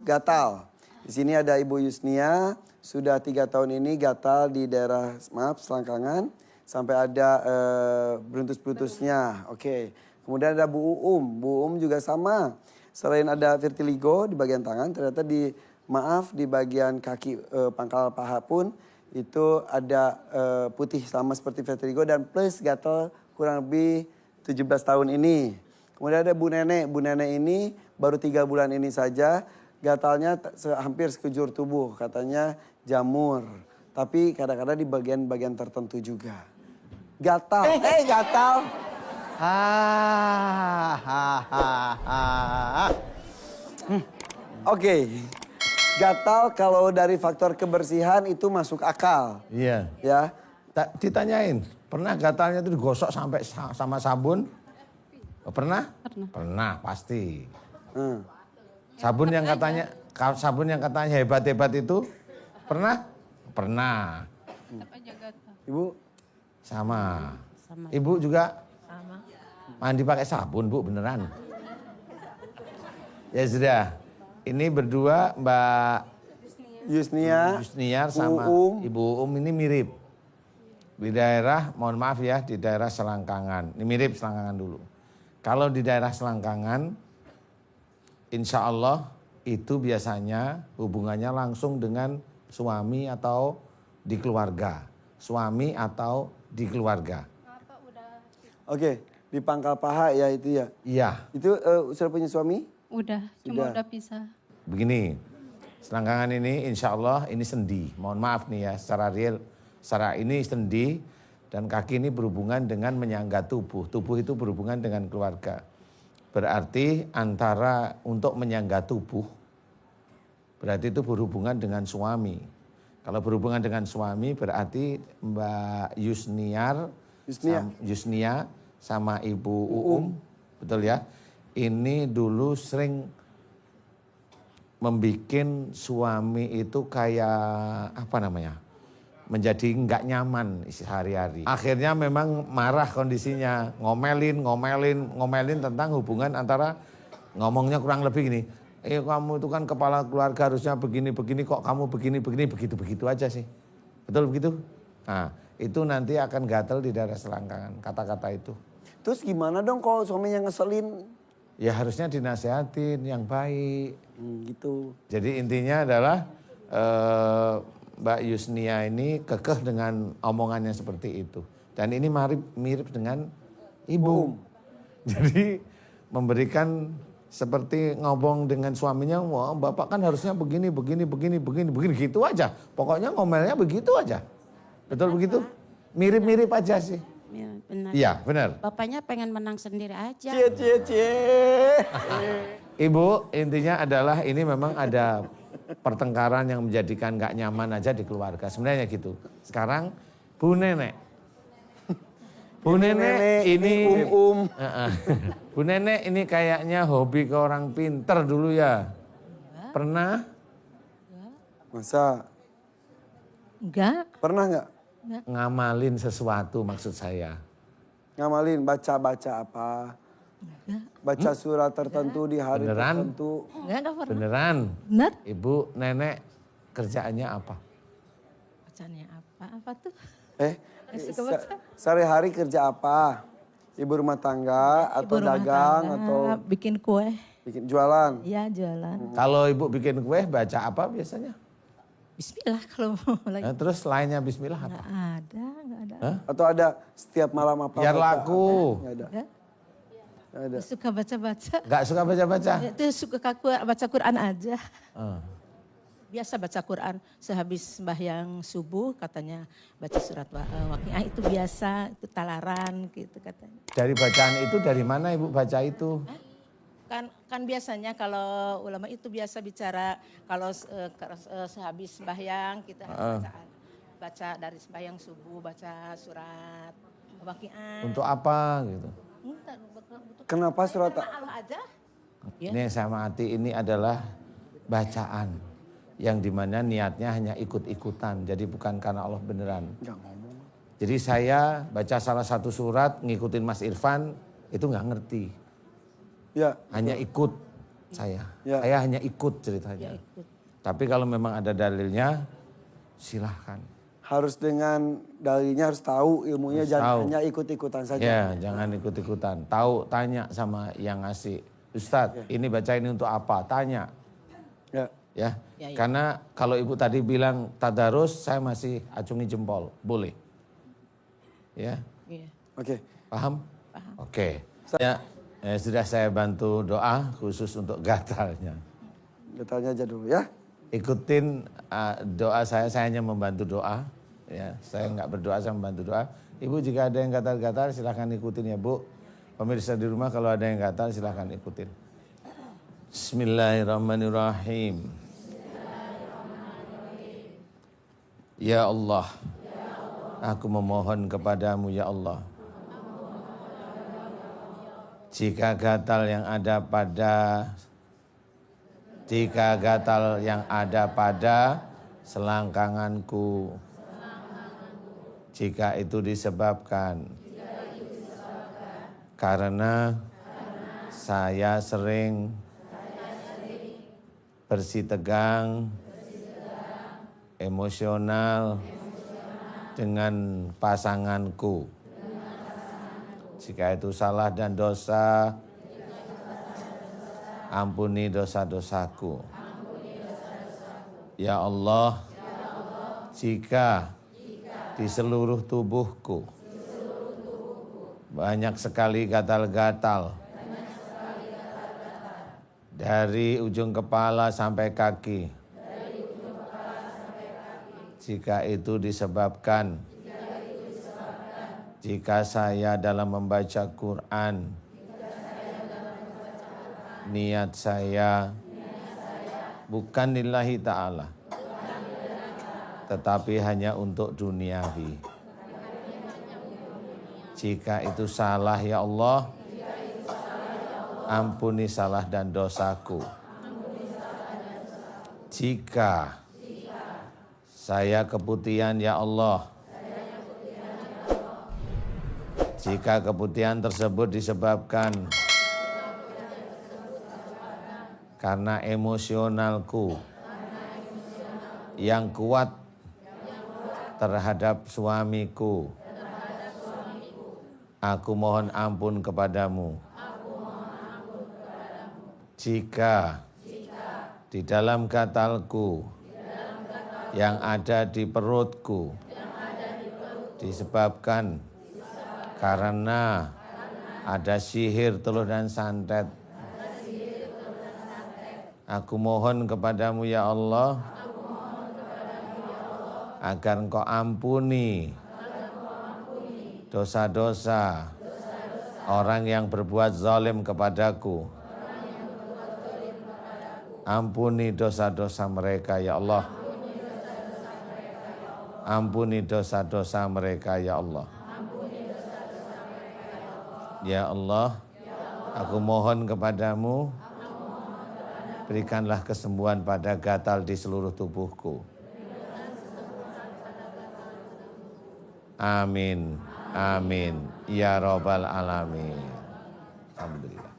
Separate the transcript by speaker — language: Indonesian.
Speaker 1: gatal. Di sini ada Ibu Yusnia, sudah 3 tahun ini gatal di daerah selangkangan. Sampai ada beruntus-beruntusnya. Oke. Kemudian ada Bu Uum. Bu Uum juga sama. Selain ada vitiligo di bagian tangan, ternyata di bagian kaki pangkal paha pun itu ada putih sama seperti vitiligo dan plus gatal kurang lebih 17 tahun ini. Kemudian ada Bu Nenek. Bu Nenek ini baru 3 bulan ini saja gatalnya hampir sekujur tubuh. Katanya jamur. Tapi kadang-kadang di bagian-bagian tertentu juga. Gatal. Gatal. Oke. Gatal kalau dari faktor kebersihan itu masuk akal.
Speaker 2: Iya.
Speaker 1: Ya.
Speaker 2: Ditanyain, pernah gatalnya itu digosok sampai sama sabun? Pernah? Pernah, pasti. Sabun yang katanya hebat-hebat itu pernah? Pernah.
Speaker 1: Ibu?
Speaker 2: Sama. Ibu juga?
Speaker 3: Sama.
Speaker 2: Mandi pakai sabun, Bu, beneran. Ya sudah. Ini berdua Mbak
Speaker 1: Yusnia
Speaker 2: sama Ibu Uum ini mirip. Di daerah, mohon maaf ya, di daerah Selangkangan. Ini mirip Selangkangan dulu. Kalau di daerah Selangkangan, insya Allah itu biasanya hubungannya langsung dengan suami atau di keluarga. Suami atau di keluarga.
Speaker 1: Oke, di pangkal paha ya itu ya?
Speaker 2: Iya.
Speaker 1: Itu sudah punya suami?
Speaker 3: Udah, cuma udah pisah.
Speaker 2: Begini, Selangkangan ini insya Allah ini sendi. Mohon maaf nih ya, secara real, secara ini sendi dan kaki ini berhubungan dengan menyangga tubuh. Tubuh itu berhubungan dengan keluarga. Berarti antara untuk menyangga tubuh, berarti itu berhubungan dengan suami. Kalau berhubungan dengan suami berarti Mbak Yusnia sama Ibu Uum, betul ya? Ini dulu sering membikin suami itu kayak apa namanya? Menjadi nggak nyaman sehari-hari. Akhirnya memang marah kondisinya, ngomelin tentang hubungan antara ngomongnya kurang lebih gini. Kamu itu kan kepala keluarga harusnya begini kok kamu begini begitu aja sih. Betul begitu? Nah, itu nanti akan gatel di daerah selangkangan kata-kata itu.
Speaker 1: Terus gimana dong kalau suaminya ngeselin?
Speaker 2: Ya harusnya dinasehatin yang baik.
Speaker 1: Gitu.
Speaker 2: Jadi intinya adalah Mbak Yusnia ini kekeh dengan omongannya seperti itu. Dan ini mirip dengan Ibu. Jadi memberikan seperti ngomong dengan suaminya, wah bapak kan harusnya begini gitu aja. Pokoknya ngomelnya begitu aja. Betul begitu? Mirip-mirip aja sih.
Speaker 3: Ya, benar.
Speaker 2: Iya, benar.
Speaker 3: Bapaknya pengen menang sendiri aja.
Speaker 2: Ibu, intinya adalah ini memang ada pertengkaran yang menjadikan gak nyaman aja di keluarga. Sebenarnya gitu. Sekarang Bu Nenek. Bu Nenek ini Bu Nenek ini kayaknya hobi ke orang pinter dulu ya. Pernah?
Speaker 1: Masa?
Speaker 3: Enggak.
Speaker 1: Pernah nggak?
Speaker 2: Ngamalin sesuatu maksud saya.
Speaker 1: Ngamalin baca apa? Baca surat tertentu di hari tertentu.
Speaker 3: Enggak pernah.
Speaker 2: Beneran?
Speaker 3: Bener?
Speaker 2: Ibu Nenek kerjaannya apa?
Speaker 3: Bacanya apa? Apa tuh?
Speaker 1: Sehari-hari kerja apa? Ibu rumah tangga atau dagang atau
Speaker 3: bikin kue?
Speaker 1: bikin jualan?
Speaker 3: Iya, jualan.
Speaker 2: Kalau ibu bikin kue baca apa biasanya?
Speaker 3: Bismillah kalau mau lagi.
Speaker 2: Nah, terus lainnya Bismillah apa?
Speaker 3: Enggak ada.
Speaker 2: Hah?
Speaker 1: Atau ada setiap malam apa?
Speaker 2: Biar laku.
Speaker 1: Nggak ada. Nggak ada.
Speaker 3: Suka baca-baca.
Speaker 2: Gak suka baca-baca?
Speaker 3: Itu suka baca Quran aja.
Speaker 2: Ah.
Speaker 3: Biasa baca Quran sehabis sembahyang subuh katanya baca surat Waqiah itu biasa, itu talaran gitu katanya.
Speaker 2: Dari bacaan itu dari mana ibu baca itu?
Speaker 3: Kan biasanya kalau ulama itu biasa bicara kalau sehabis sembahyang kita baca dari sembahyang subuh baca surat Waqiah.
Speaker 2: Untuk apa gitu?
Speaker 1: Kenapa surat
Speaker 3: Allah aja?
Speaker 2: Ini sama hati ini adalah bacaan yang dimana niatnya hanya ikut-ikutan, jadi bukan karena Allah beneran. Jadi saya baca salah satu surat ngikutin Mas Irfan itu nggak ngerti.
Speaker 1: Ya.
Speaker 2: Hanya ikut. saya.
Speaker 1: Ya.
Speaker 2: Saya hanya ikut ceritanya.
Speaker 3: ikut.
Speaker 2: Tapi kalau memang ada dalilnya, silahkan.
Speaker 1: Harus dengan dalilnya, harus tahu ilmunya,
Speaker 2: Harus
Speaker 1: jangan
Speaker 2: tahu.
Speaker 1: hanya ikut-ikutan saja.
Speaker 2: Ya, jangan ikut-ikutan. Tahu, tanya sama yang ngasih. Ustadz, ini baca ini untuk apa? Tanya.
Speaker 1: Ya.
Speaker 2: Ya.
Speaker 3: Ya, ya.
Speaker 2: Karena kalau ibu tadi bilang tadarus, saya masih acungi jempol. Boleh. Ya,
Speaker 3: Iya.
Speaker 1: Oke.
Speaker 2: paham?
Speaker 3: Paham.
Speaker 2: Oke. Sudah saya bantu doa khusus untuk gatalnya.
Speaker 1: Detailnya aja dulu ya.
Speaker 2: Ikutin doa saya hanya membantu doa. Ya, saya nggak berdoa, saya membantu doa. Ibu jika ada yang gatal-gatal silahkan ikutin ya Bu. Pemirsa di rumah kalau ada yang gatal silahkan ikutin. Bismillahirrahmanirrahim. Ya Allah, aku memohon kepadamu ya Allah. Jika gatal yang ada pada selangkanganku, jika itu disebabkan karena saya sering bersitegang, emosional dengan pasanganku. Jika itu salah dan dosa, ampuni dosa-dosaku. Ya Allah, jika di seluruh tubuhku banyak sekali gatal-gatal, dari ujung kepala sampai kaki, jika itu disebabkan jika saya dalam membaca Quran, niat saya bukan lillahi ta'ala, tetapi hanya untuk duniawi. Jika itu salah ya Allah, ampuni salah dan dosaku. Jika saya keputihan ya Allah, jika keputihan tersebut disebabkan karena emosionalku yang kuat terhadap suamiku, aku mohon ampun kepadamu. Jika di dalam gatalku yang ada di perutku disebabkan karena ada sihir teluh dan santet, aku mohon kepadamu ya Allah agar Engkau ampuni dosa-dosa orang yang berbuat zalim kepadaku. Ampuni dosa-dosa mereka ya Allah. Ampuni dosa-dosa mereka ya Allah. Ya Allah, aku mohon kepadamu, berikanlah kesembuhan pada gatal di seluruh tubuhku. Amin, amin, ya Rabbal Alamin. Alhamdulillah.